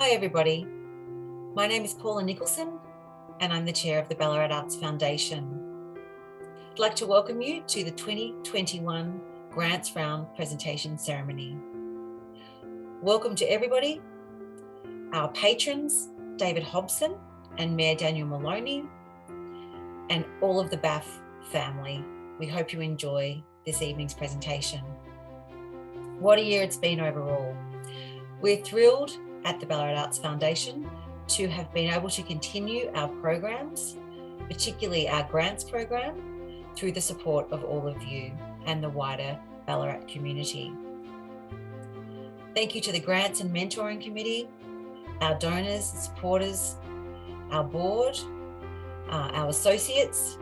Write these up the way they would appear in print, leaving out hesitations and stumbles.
Hi everybody, my name is Paula Nicholson and I'm the chair of the Ballarat Arts Foundation. I'd like to welcome you to the 2021 Grants Round presentation ceremony. Welcome to everybody, our patrons, David Hobson and Mayor Daniel Maloney, and all of the BAF family. We hope you enjoy this evening's presentation. What a year it's been overall. We're thrilled at the Ballarat Arts Foundation to have been able to continue our programs, particularly our grants program, through the support of all of you and the wider Ballarat community. Thank you to the Grants and Mentoring Committee, our donors, supporters, our board, our associates,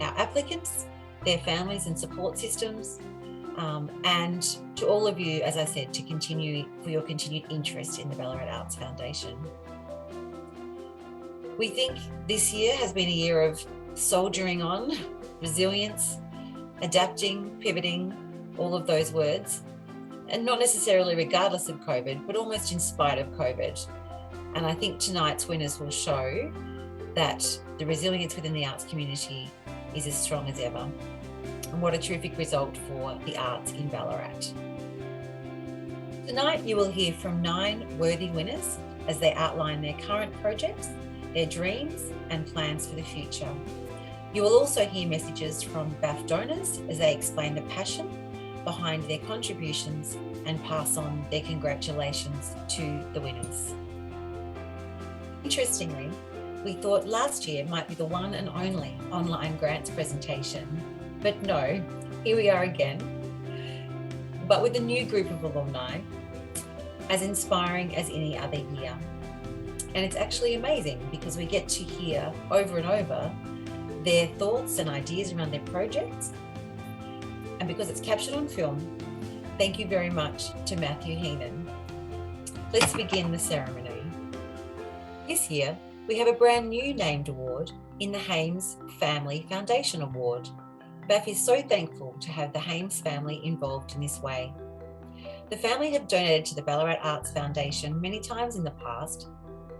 our applicants, their families and support systems, and to all of you, as I said, for your continued interest in the Ballarat Arts Foundation. We think this year has been a year of soldiering on, resilience, adapting, pivoting, all of those words, and not necessarily regardless of COVID, but almost in spite of COVID. And I think tonight's winners will show that the resilience within the arts community is as strong as ever. And what a terrific result for the arts in Ballarat. Tonight you will hear from 9 worthy winners as they outline their current projects, their dreams and plans for the future. You will also hear messages from BAF donors as they explain the passion behind their contributions and pass on their congratulations to the winners. Interestingly, we thought last year might be the one and only online grants presentation, but no, here we are again, but with a new group of alumni, as inspiring as any other year. And it's actually amazing because we get to hear over and over their thoughts and ideas around their projects. And because it's captured on film, thank you very much to Matthew Heenan. Let's begin the ceremony. This year, we have a brand new named award in the Hames Family Foundation Award. BAF is so thankful to have the Hames family involved in this way. The family have donated to the Ballarat Arts Foundation many times in the past,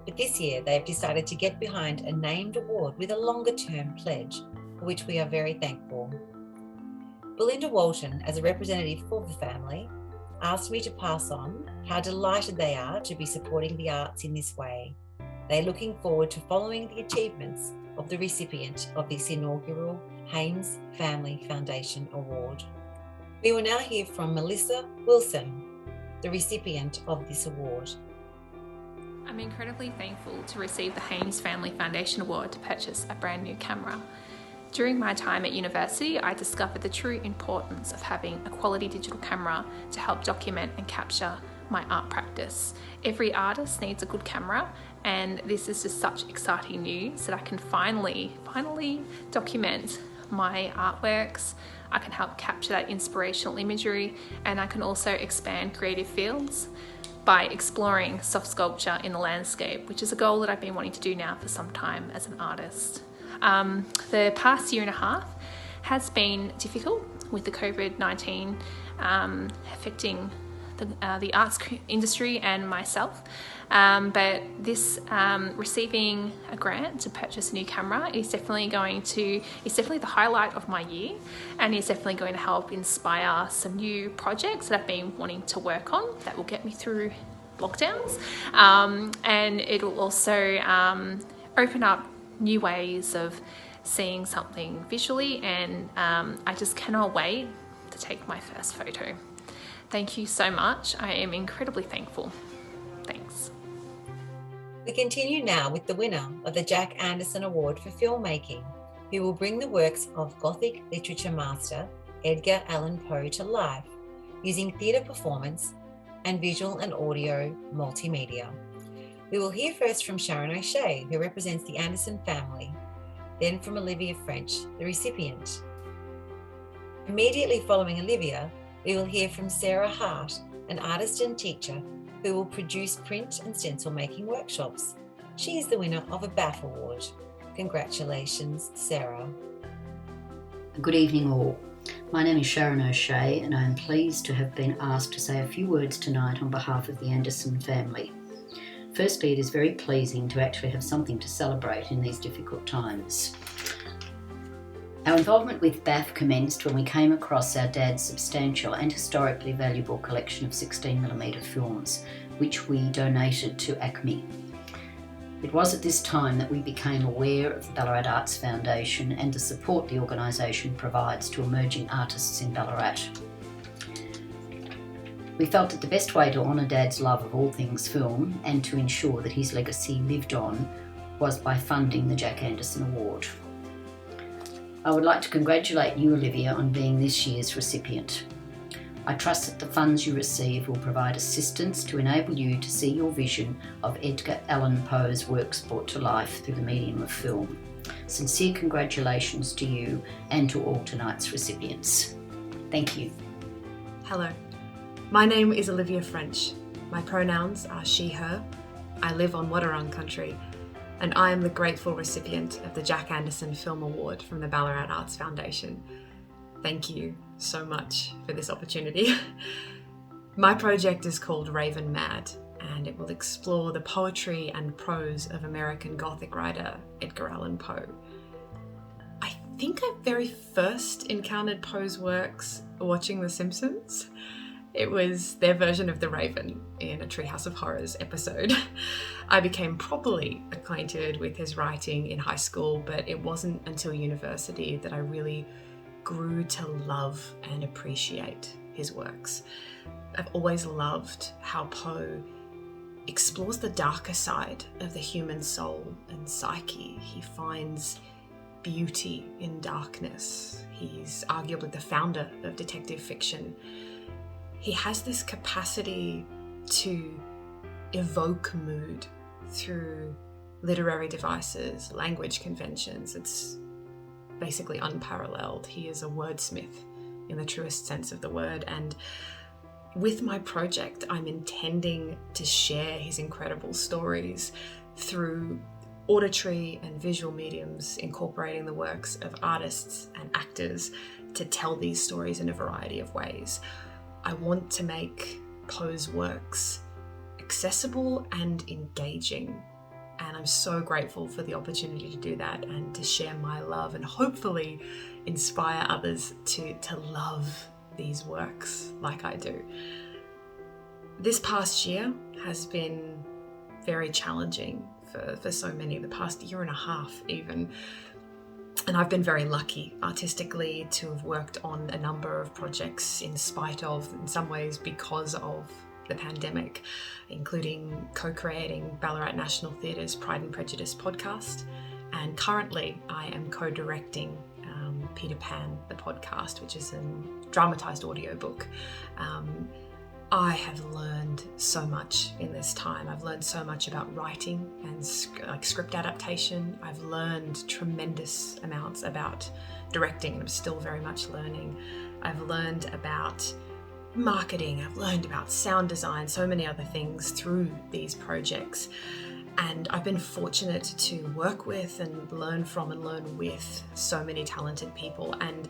but this year they have decided to get behind a named award with a longer term pledge, for which we are very thankful. Belinda Walton, as a representative for the family, asked me to pass on how delighted they are to be supporting the arts in this way. They're looking forward to following the achievements of the recipient of this inaugural Hames Family Foundation Award. We will now hear from Melissa Wilson, the recipient of this award. I'm incredibly thankful to receive the Hames Family Foundation Award to purchase a brand new camera. During my time at university, I discovered the true importance of having a quality digital camera to help document and capture my art practice. Every artist needs a good camera, and this is just such exciting news that I can finally document my artworks. I can help capture that inspirational imagery, and I can also expand creative fields by exploring soft sculpture in the landscape, which is a goal that I've been wanting to do now for some time as an artist. The past year and a half has been difficult with the COVID-19 affecting the arts industry and myself, but this receiving a grant to purchase a new camera is definitely the highlight of my year, and is definitely going to help inspire some new projects that I've been wanting to work on that will get me through lockdowns, and it will also open up new ways of seeing something visually, and I just cannot wait to take my first photo. Thank you so much. I am incredibly thankful. Thanks. We continue now with the winner of the Jack Anderson Award for Filmmaking, who will bring the works of Gothic literature master Edgar Allan Poe to life using theatre performance and visual and audio multimedia. We will hear first from Sharon O'Shea, who represents the Anderson family, then from Olivia French, the recipient. Immediately following Olivia, we will hear from Sarah Hart, an artist and teacher who will produce print and stencil making workshops. She is the winner of a BAF award. Congratulations, Sarah. Good evening all. My name is Sharon O'Shea and I am pleased to have been asked to say a few words tonight on behalf of the Anderson family. Firstly, it is very pleasing to actually have something to celebrate in these difficult times. Our involvement with BAF commenced when we came across our dad's substantial and historically valuable collection of 16mm films, which we donated to ACME. It was at this time that we became aware of the Ballarat Arts Foundation and the support the organisation provides to emerging artists in Ballarat. We felt that the best way to honour Dad's love of all things film and to ensure that his legacy lived on was by funding the Jack Anderson Award. I would like to congratulate you, Olivia, on being this year's recipient. I trust that the funds you receive will provide assistance to enable you to see your vision of Edgar Allan Poe's works brought to life through the medium of film. Sincere congratulations to you and to all tonight's recipients. Thank you. Hello, my name is Olivia French. My pronouns are she, her. I live on Wadawurrung country, and I am the grateful recipient of the Jack Anderson Film Award from the Ballarat Arts Foundation. Thank you so much for this opportunity. My project is called Raven Mad, and it will explore the poetry and prose of American Gothic writer Edgar Allan Poe. I think I very first encountered Poe's works watching The Simpsons. It was their version of The Raven in a Treehouse of Horrors episode. I became properly acquainted with his writing in high school, but it wasn't until university that I really grew to love and appreciate his works. I've always loved how Poe explores the darker side of the human soul and psyche. He finds beauty in darkness. He's arguably the founder of detective fiction. He has this capacity to evoke mood through literary devices, language conventions. It's basically unparalleled. He is a wordsmith in the truest sense of the word. And with my project, I'm intending to share his incredible stories through auditory and visual mediums, incorporating the works of artists and actors to tell these stories in a variety of ways. I want to make Poe's works accessible and engaging, and I'm so grateful for the opportunity to do that and to share my love and hopefully inspire others to love these works like I do. This past year has been very challenging for so many, the past year and a half even. And I've been very lucky artistically to have worked on a number of projects in spite of, in some ways because of, the pandemic, including co-creating Ballarat National Theatre's Pride and Prejudice podcast. And currently I am co-directing Peter Pan, the podcast, which is a dramatised audiobook. I have learned so much in this time. I've learned so much about writing and script adaptation. I've learned tremendous amounts about directing, and I'm still very much learning. I've learned about marketing, I've learned about sound design, so many other things through these projects. And I've been fortunate to work with and learn from and learn with so many talented people. And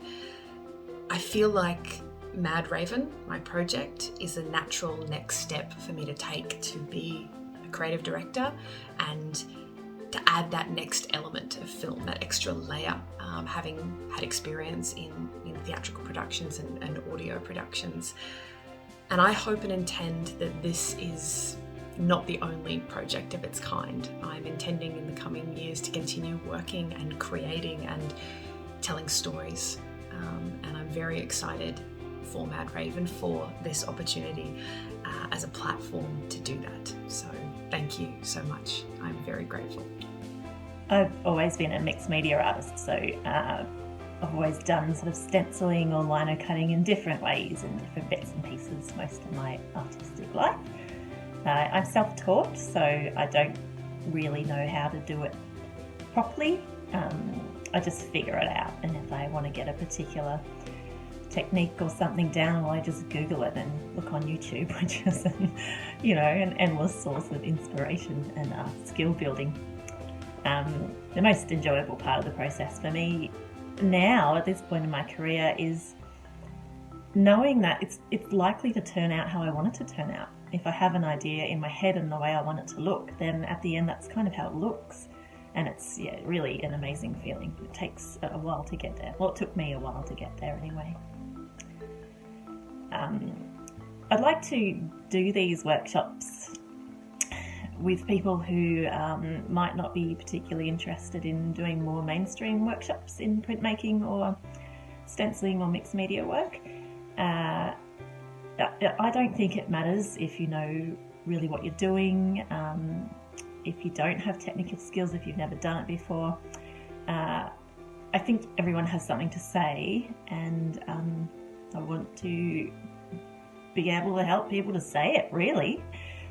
I feel like Mad Raven, my project, is a natural next step for me to take to be a creative director and to add that next element of film, that extra layer, having had experience in theatrical productions and audio productions. And I hope and intend that this is not the only project of its kind. I'm intending in the coming years to continue working and creating and telling stories. And I'm very excited for Mad Raven, for this opportunity as a platform to do that. So thank you so much. I'm very grateful. I've always been a mixed media artist, so I've always done sort of stenciling or lino cutting in different ways and different bits and pieces most of my artistic life. I'm self-taught, so I don't really know how to do it properly. I just figure it out, and if I want to get a particular technique or something down, well, I just Google it and look on YouTube, which is, an endless source of inspiration and skill building. The most enjoyable part of the process for me now at this point in my career is knowing that it's likely to turn out how I want it to turn out. if I have an idea in my head and the way I want it to look, then at the end that's kind of how it looks. And it's really an amazing feeling. It takes a while to get there. Well, it took me a while to get there anyway. I'd like to do these workshops with people who might not be particularly interested in doing more mainstream workshops in printmaking or stenciling or mixed media work. I don't think it matters if you know really what you're doing, if you don't have technical skills, if you've never done it before. I think everyone has something to say, and I want to be able to help people to say it, really,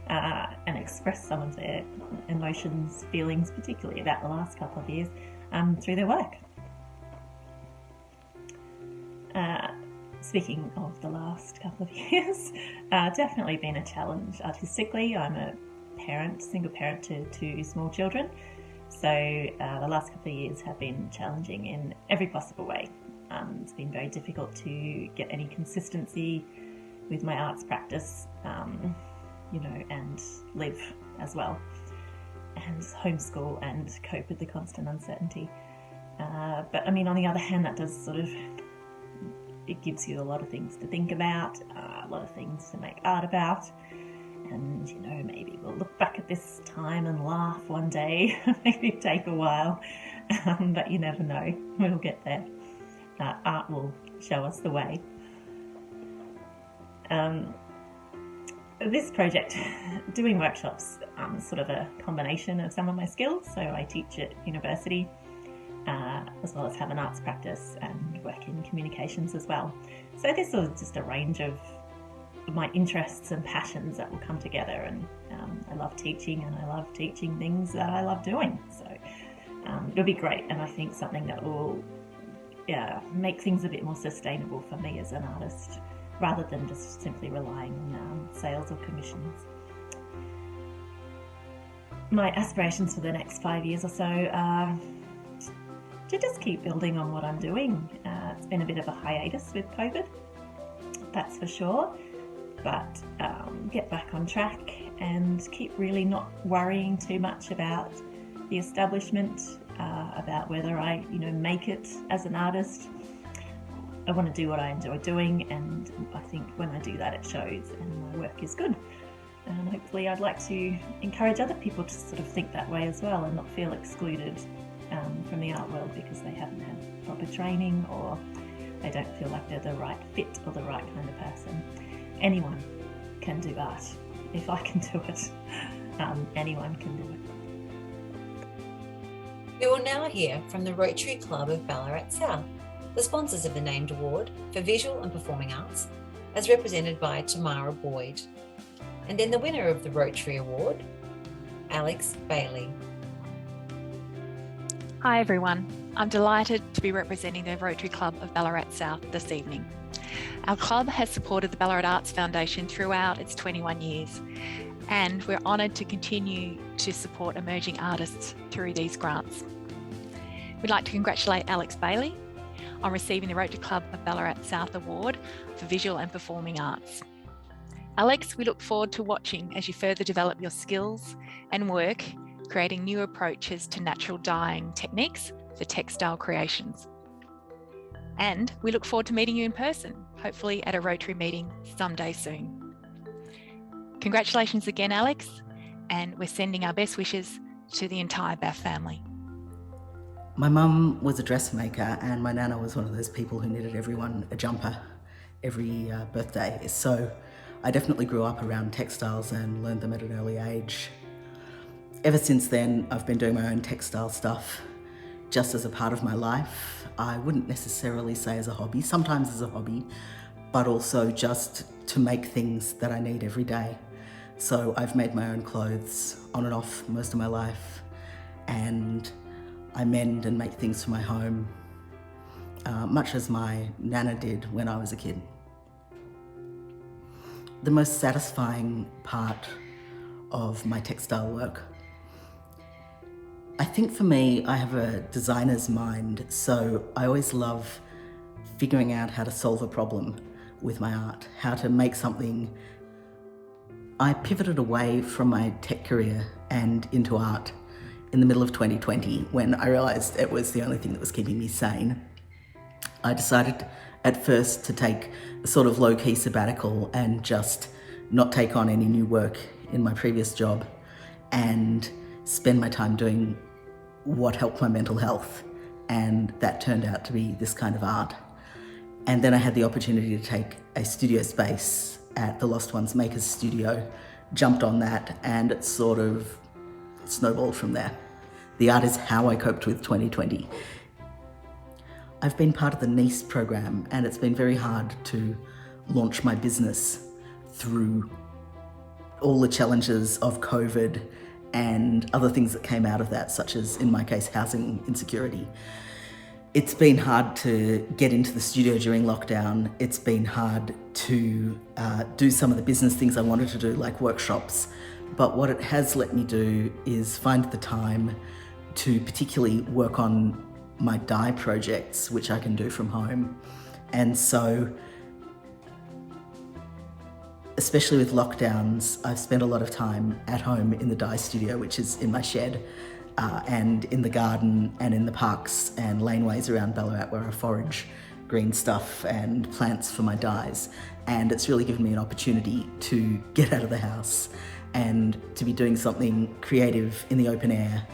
and express some of their emotions, feelings, particularly about the last couple of years, through their work. Speaking of the last couple of years, definitely been a challenge artistically. I'm a parent, single parent to 2 small children, so the last couple of years have been challenging in every possible way. It's been very difficult to get any consistency with my arts practice, and live as well, and homeschool and cope with the constant uncertainty. But I mean, on the other hand, that does it gives you a lot of things to think about, a lot of things to make art about, and maybe we'll look back at this time and laugh one day. Maybe take a while, but you never know. We'll get there. Art will show us the way. This project, doing workshops, sort of a combination of some of my skills. So I teach at university, as well as have an arts practice and work in communications as well. So this is just a range of my interests and passions that will come together, and I love teaching, and I love teaching things that I love doing. So it'll be great, and I think something that will make things a bit more sustainable for me as an artist, rather than just simply relying on sales or commissions. My aspirations for the next 5 years or so are to just keep building on what I'm doing. It's been a bit of a hiatus with COVID, that's for sure, but get back on track and keep really not worrying too much about the establishment, about whether I make it as an artist. I want to do what I enjoy doing, and I think when I do that it shows and my work is good. And hopefully I'd like to encourage other people to sort of think that way as well, and not feel excluded from the art world because they haven't had proper training, or they don't feel like they're the right fit or the right kind of person. Anyone can do art. If I can do it, anyone can do it. We will now hear from the Rotary Club of Ballarat South, the sponsors of the named award for Visual and Performing Arts, as represented by Tamara Boyd. And then the winner of the Rotary Award, Alex Bailey. Hi everyone, I'm delighted to be representing the Rotary Club of Ballarat South this evening. Our club has supported the Ballarat Arts Foundation throughout its 21 years, and we're honoured to continue to support emerging artists through these grants. We'd like to congratulate Alex Bailey on receiving the Rotary Club of Ballarat South Award for Visual and Performing Arts. Alex, we look forward to watching as you further develop your skills and work, creating new approaches to natural dyeing techniques for textile creations. And we look forward to meeting you in person, hopefully at a Rotary meeting someday soon. Congratulations again, Alex, and we're sending our best wishes to the entire Baff family. My mum was a dressmaker, and my nana was one of those people who knitted everyone a jumper every birthday. So I definitely grew up around textiles and learned them at an early age. Ever since then, I've been doing my own textile stuff just as a part of my life. I wouldn't necessarily say as a hobby, sometimes as a hobby, but also just to make things that I need every day. So I've made my own clothes on and off most of my life, and I mend and make things for my home, much as my nana did when I was a kid. The most satisfying part of my textile work, I think for me, I have a designer's mind, so I always love figuring out how to solve a problem with my art, how to make something I pivoted away from my tech career and into art in the middle of 2020 when I realised it was the only thing that was keeping me sane. I decided at first to take a sort of low-key sabbatical and just not take on any new work in my previous job and spend my time doing what helped my mental health, and that turned out to be this kind of art. And then I had the opportunity to take a studio space at the Lost Ones Makers Studio, jumped on that, and it sort of snowballed from there. The art is how I coped with 2020. I've been part of the NICE program, and it's been very hard to launch my business through all the challenges of COVID and other things that came out of that, such as, in my case, housing insecurity. It's been hard to get into the studio during lockdown. It's been hard to do some of the business things I wanted to do, like workshops. But what it has let me do is find the time to particularly work on my dye projects, which I can do from home. And so, especially with lockdowns, I've spent a lot of time at home in the dye studio, which is in my shed, and in the garden and in the parks and laneways around Ballarat where I forage green stuff and plants for my dyes. And it's really given me an opportunity to get out of the house and to be doing something creative in the open air,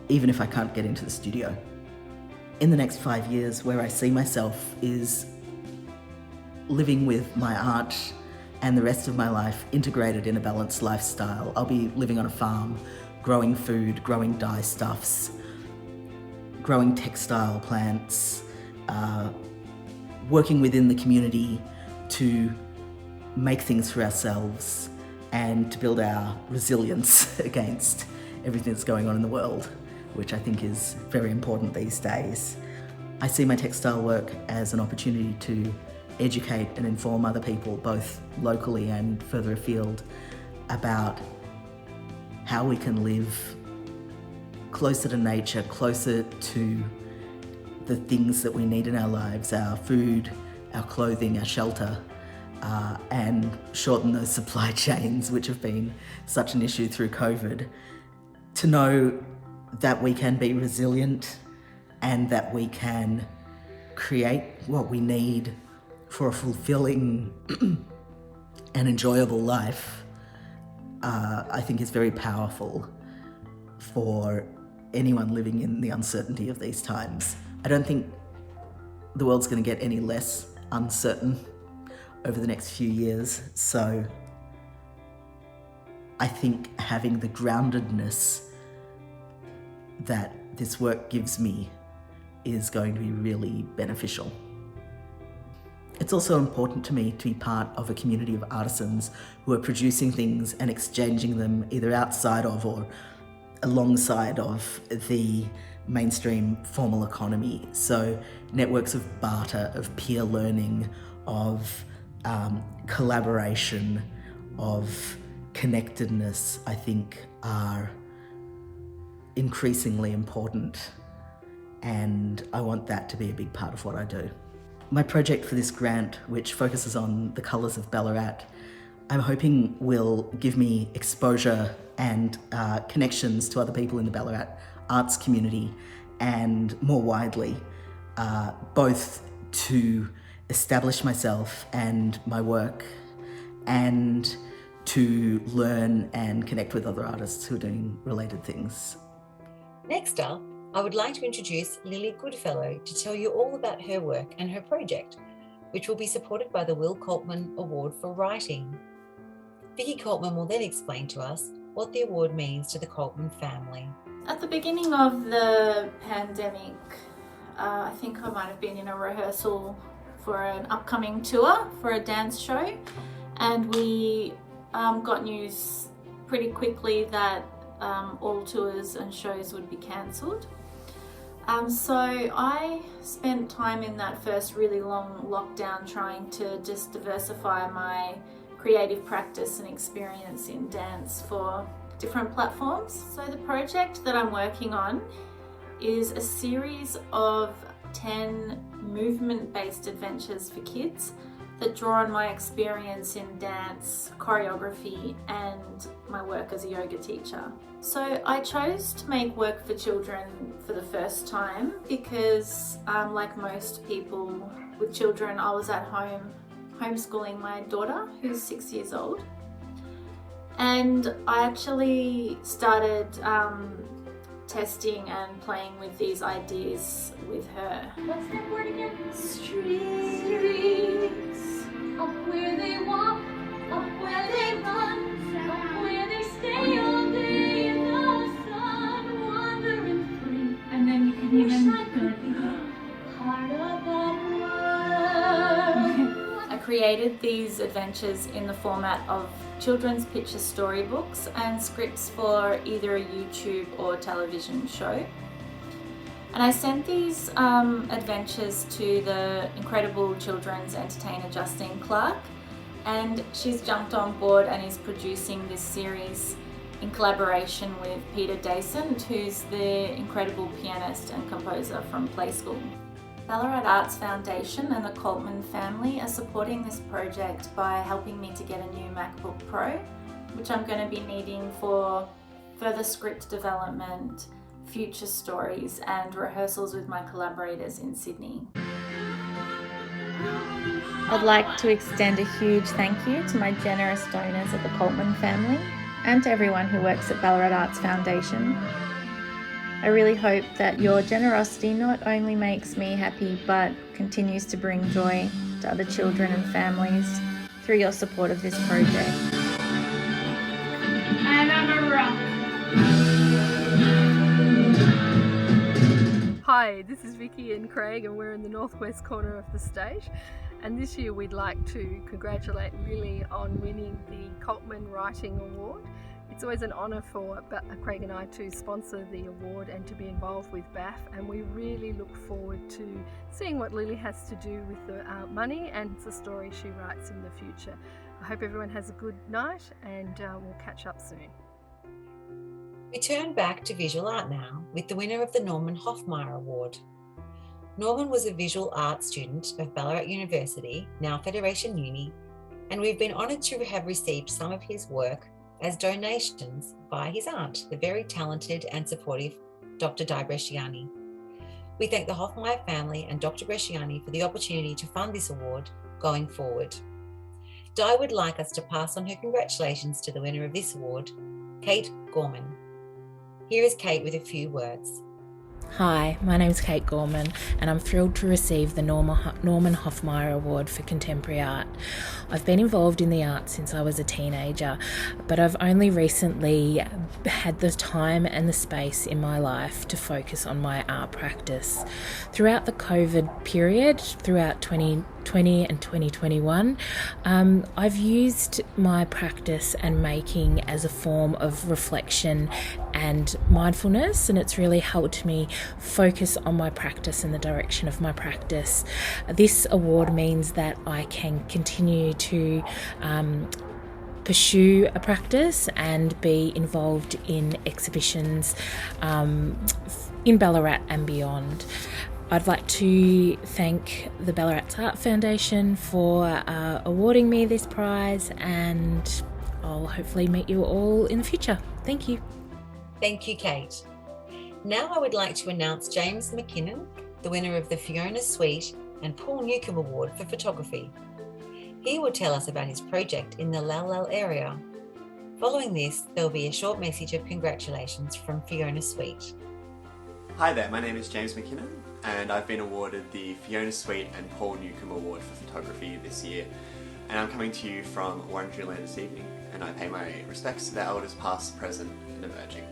even if I can't get into the studio. In the next 5 years, where I see myself is living with my art and the rest of my life integrated in a balanced lifestyle. I'll be living on a farm, growing food, growing dye stuffs, growing textile plants, working within the community to make things for ourselves and to build our resilience against everything that's going on in the world, which I think is very important these days. I see my textile work as an opportunity to educate and inform other people, both locally and further afield, about how we can live closer to nature, closer to the things that we need in our lives, our food, our clothing, our shelter, and shorten those supply chains, which have been such an issue through COVID. To know that we can be resilient and that we can create what we need for a fulfilling and enjoyable life, I think is very powerful for anyone living in the uncertainty of these times. I don't think the world's going to get any less uncertain over the next few years, so I think having the groundedness that this work gives me is going to be really beneficial. It's also important to me to be part of a community of artisans who are producing things and exchanging them either outside of or alongside of the mainstream formal economy. So networks of barter, of peer learning, of collaboration, of connectedness, I think are increasingly important, and I want that to be a big part of what I do. My project for this grant, which focuses on the colours of Ballarat, I'm hoping will give me exposure and connections to other people in the Ballarat arts community, and more widely, both to establish myself and my work, and to learn and connect with other artists who are doing related things. Next up, I would like to introduce Lily Goodfellow to tell you all about her work and her project, which will be supported by the Will Coltman Award for Writing. Vicky Coltman will then explain to us what the award means to the Coltman family. At the beginning of the pandemic, I think I might have been in a rehearsal for an upcoming tour for a dance show, and we got news pretty quickly that all tours and shows would be cancelled. So I spent time in that first really long lockdown trying to just diversify my creative practice and experience in dance for different platforms. So the project that I'm working on is a series of 10 movement-based adventures for kids that draw on my experience in dance, choreography, and my work as a yoga teacher. So I chose to make work for children for the first time because, like most people with children, I was at home homeschooling my daughter, who's 6 years old. And I actually started testing and playing with these ideas with her. What's that word again? Streets. Up where they walk, up where they run, up where they stay all day in the sun, wandering free. And then you can even part of the world. I created these adventures in the format of children's picture storybooks and scripts for either a YouTube or television show. And I sent these adventures to the incredible children's entertainer Justine Clark, and she's jumped on board and is producing this series in collaboration with Peter Dacent, who's the incredible pianist and composer from Play School. Ballarat Arts Foundation and the Coltman family are supporting this project by helping me to get a new MacBook Pro, which I'm going to be needing for further script development, future stories, and rehearsals with my collaborators in Sydney. I'd like to extend a huge thank you to my generous donors at the Coltman family and to everyone who works at Ballarat Arts Foundation. I really hope that your generosity not only makes me happy but continues to bring joy to other children and families through your support of this project. And I'm a rock. Hi, this is Vicky and Craig, and we're in the northwest corner of the state. And this year we'd like to congratulate Lily on winning the Coltman Writing Award. It's always an honour for Craig and I to sponsor the award and to be involved with BAF, and we really look forward to seeing what Lily has to do with the money and the story she writes in the future. I hope everyone has a good night, and we'll catch up soon. We turn back to visual art now with the winner of the Norman Hofmeyer Award. Norman was a visual art student of Ballarat University, now Federation Uni, and we've been honoured to have received some of his work as donations by his aunt, the very talented and supportive Dr. Di Bresciani. We thank the Hofmeyer family and Dr. Bresciani for the opportunity to fund this award going forward. Di would like us to pass on her congratulations to the winner of this award, Kate Gorman. Here is Kate with a few words. Hi, my name's Kate Gorman, and I'm thrilled to receive the Norman Hofmeyer Award for Contemporary Art. I've been involved in the arts since I was a teenager, but I've only recently had the time and the space in my life to focus on my art practice. Throughout the COVID period, throughout 2020 and 2021, I've used my practice and making as a form of reflection and mindfulness, and it's really helped me focus on my practice and the direction of my practice. This award means that I can continue to pursue a practice and be involved in exhibitions in Ballarat and beyond. I'd like to thank the Ballarat Art Foundation for awarding me this prize, and I'll hopefully meet you all in the future. Thank you. Thank you, Kate. Now I would like to announce James McKinnon, the winner of the Fiona Sweet and Paul Newcomb Award for Photography. He will tell us about his project in the Lal area. Following this, there will be a short message of congratulations from Fiona Sweet. Hi there, my name is James McKinnon, and I've been awarded the Fiona Sweet and Paul Newcomb Award for Photography this year. And I'm coming to you from Wurundjeri Land this evening, and I pay my respects to the elders past, present and emerging.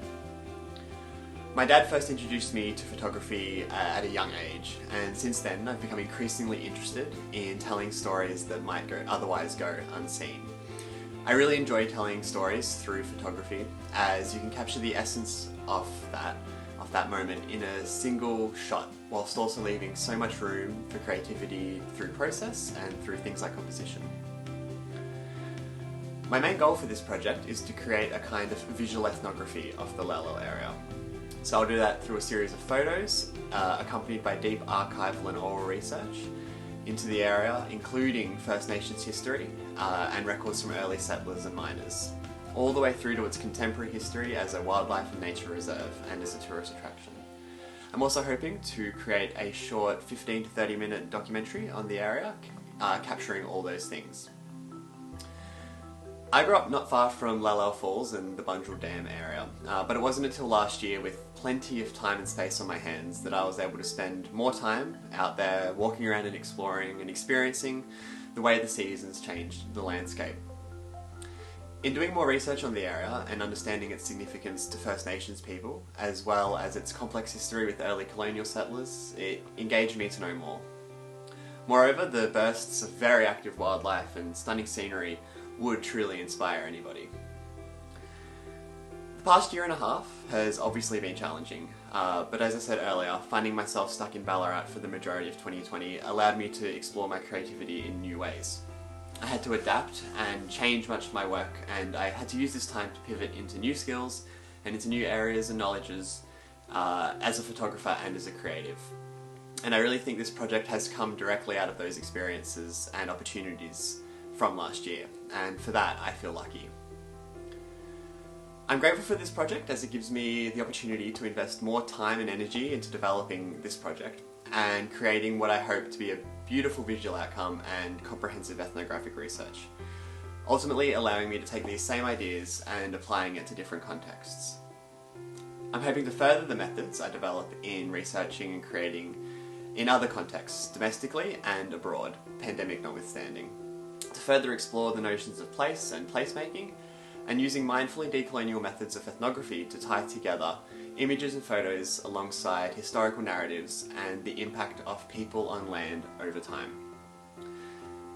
My dad first introduced me to photography at a young age, and since then I've become increasingly interested in telling stories that might otherwise go unseen. I really enjoy telling stories through photography, as you can capture the essence of that moment in a single shot, whilst also leaving so much room for creativity through process and through things like composition. My main goal for this project is to create a kind of visual ethnography of the Lalo area. So I'll do that through a series of photos, accompanied by deep archival and oral research, into the area, including First Nations history and records from early settlers and miners, all the way through to its contemporary history as a wildlife and nature reserve and as a tourist attraction. I'm also hoping to create a short 15 to 30 minute documentary on the area, capturing all those things. I grew up not far from Lalel Falls and the Bunjil Dam area, but it wasn't until last year, with plenty of time and space on my hands, that I was able to spend more time out there walking around and exploring and experiencing the way the seasons changed the landscape. In doing more research on the area and understanding its significance to First Nations people, as well as its complex history with early colonial settlers, it engaged me to know more. Moreover, the bursts of very active wildlife and stunning scenery would truly inspire anybody. The past year and a half has obviously been challenging, but as I said earlier, finding myself stuck in Ballarat for the majority of 2020 allowed me to explore my creativity in new ways. I had to adapt and change much of my work, and I had to use this time to pivot into new skills and into new areas and knowledges as a photographer and as a creative. And I really think this project has come directly out of those experiences and opportunities from last year, and for that I feel lucky. I'm grateful for this project as it gives me the opportunity to invest more time and energy into developing this project and creating what I hope to be a beautiful visual outcome and comprehensive ethnographic research, ultimately allowing me to take these same ideas and applying it to different contexts. I'm hoping to further the methods I develop in researching and creating in other contexts, domestically and abroad, pandemic notwithstanding, to further explore the notions of place and placemaking, and using mindfully decolonial methods of ethnography to tie together images and photos alongside historical narratives and the impact of people on land over time.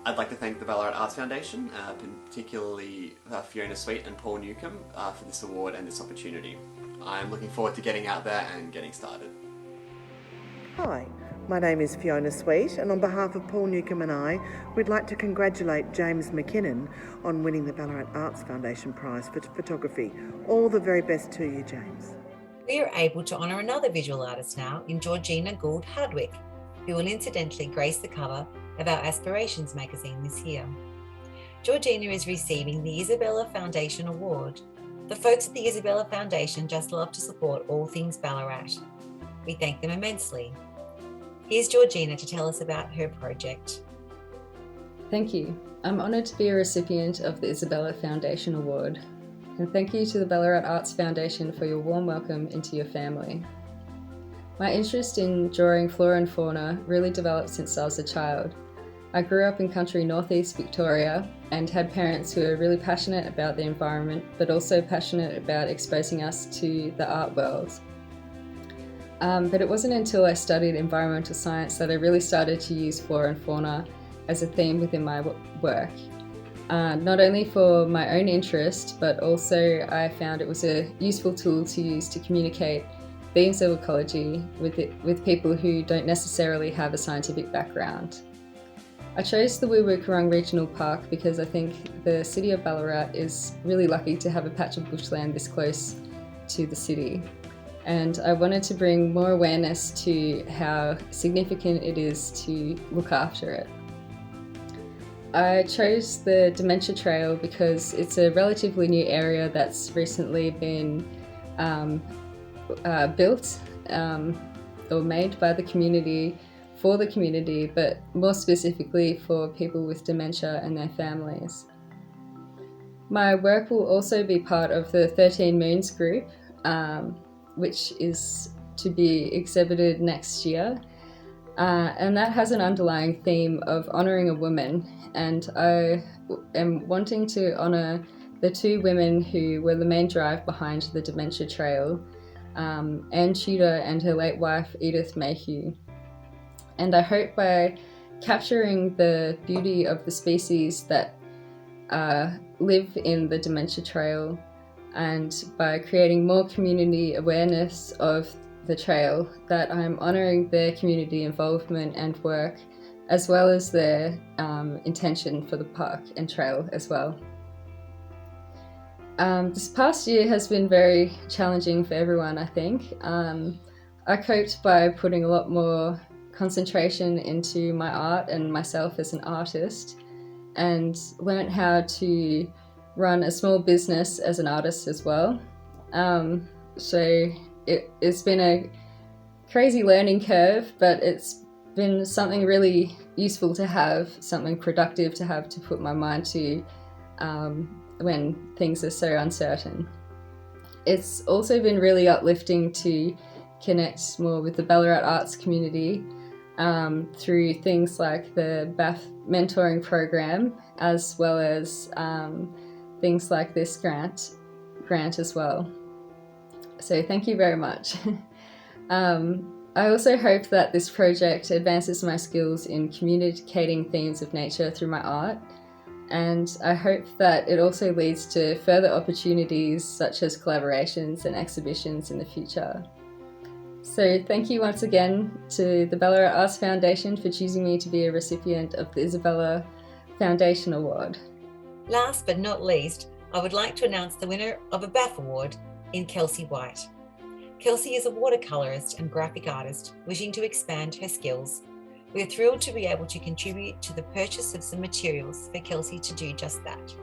I'd like to thank the Ballarat Arts Foundation, particularly Fiona Sweet and Paul Newcombe, for this award and this opportunity. I'm looking forward to getting out there and getting started. Hi, my name is Fiona Sweet, and on behalf of Paul Newcombe and I, we'd like to congratulate James McKinnon on winning the Ballarat Arts Foundation Prize for Photography. All the very best to you, James. We are able to honour another visual artist now in Georgina Gould Hardwick, who will incidentally grace the cover of our Aspirations magazine this year. Georgina is receiving the Isabella Foundation Award. The folks at the Isabella Foundation just love to support all things Ballarat. We thank them immensely. Here's Georgina to tell us about her project. Thank you. I'm honoured to be a recipient of the Isabella Foundation Award. And thank you to the Ballarat Arts Foundation for your warm welcome into your family. My interest in drawing flora and fauna really developed since I was a child. I grew up in country northeast Victoria and had parents who were really passionate about the environment, but also passionate about exposing us to the art world. But it wasn't until I studied environmental science that I really started to use flora and fauna as a theme within my work. Not only for my own interest, but also I found it was a useful tool to use to communicate themes of ecology with people who don't necessarily have a scientific background. I chose the Woo-Woo-Kurrung Regional Park because I think the city of Ballarat is really lucky to have a patch of bushland this close to the city. And I wanted to bring more awareness to how significant it is to look after it. I chose the Dementia Trail because it's a relatively new area that's recently been built or made by the community, for the community, but more specifically for people with dementia and their families. My work will also be part of the 13 Moons group, which is to be exhibited next year. And that has an underlying theme of honouring a woman, and I am wanting to honour the two women who were the main drive behind the Dementia Trail, Anne Tudor and her late wife Edith Mayhew. And I hope by capturing the beauty of the species that live in the Dementia Trail, and by creating more community awareness of the trail, that I'm honouring their community involvement and work, as well as their intention for the park and trail as well. This past year has been very challenging for everyone, I think. I coped by putting a lot more concentration into my art and myself as an artist, and learnt how to run a small business as an artist as well. So it's been a crazy learning curve, but it's been something really useful to have, something productive to have to put my mind to when things are so uncertain. It's also been really uplifting to connect more with the Ballarat arts community through things like the BAF mentoring program, as well as things like this grant as well. So thank you very much. I also hope that this project advances my skills in communicating themes of nature through my art, and I hope that it also leads to further opportunities such as collaborations and exhibitions in the future. So thank you once again to the Ballarat Arts Foundation for choosing me to be a recipient of the Isabella Foundation Award. Last but not least, I would like to announce the winner of a BAF award in Kelsey White. Kelsey is a watercolourist and graphic artist wishing to expand her skills. We are thrilled to be able to contribute to the purchase of some materials for Kelsey to do just that.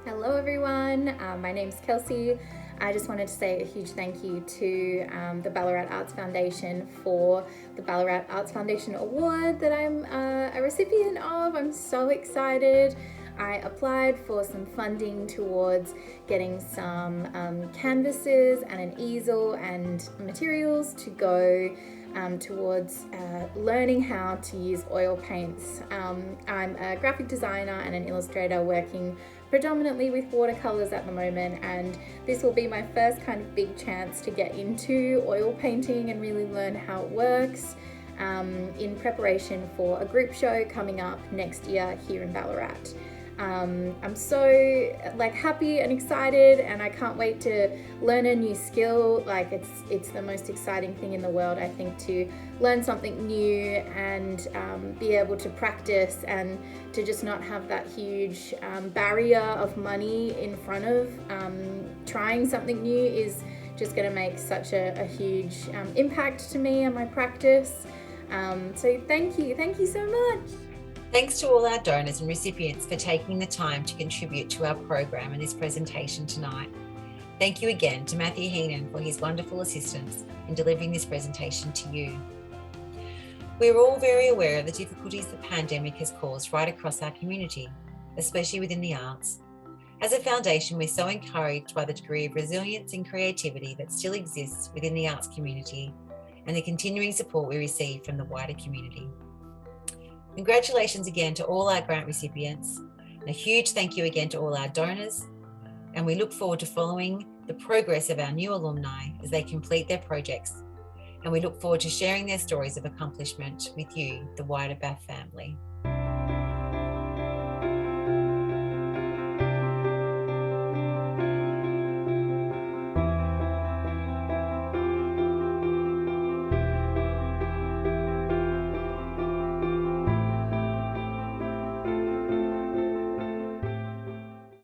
Hello everyone, my name's Kelsey. I just wanted to say a huge thank you to the Ballarat Arts Foundation for the Ballarat Arts Foundation Award that I'm a recipient of. I'm so excited. I applied for some funding towards getting some canvases and an easel and materials to go towards learning how to use oil paints. I'm a graphic designer and an illustrator working predominantly with watercolors at the moment, and this will be my first kind of big chance to get into oil painting and really learn how it works in preparation for a group show coming up next year here in Ballarat. I'm so happy and excited, and I can't wait to learn a new skill. It's the most exciting thing in the world, I think, to learn something new and be able to practice and to just not have that huge barrier of money in front of trying something new is just going to make such a huge impact to me and my practice. So thank you so much. Thanks to all our donors and recipients for taking the time to contribute to our program and this presentation tonight. Thank you again to Matthew Heenan for his wonderful assistance in delivering this presentation to you. We're all very aware of the difficulties the pandemic has caused right across our community, especially within the arts. As a foundation, we're so encouraged by the degree of resilience and creativity that still exists within the arts community and the continuing support we receive from the wider community. Congratulations again to all our grant recipients, and a huge thank you again to all our donors, and we look forward to following the progress of our new alumni as they complete their projects, and we look forward to sharing their stories of accomplishment with you, the wider BAF family.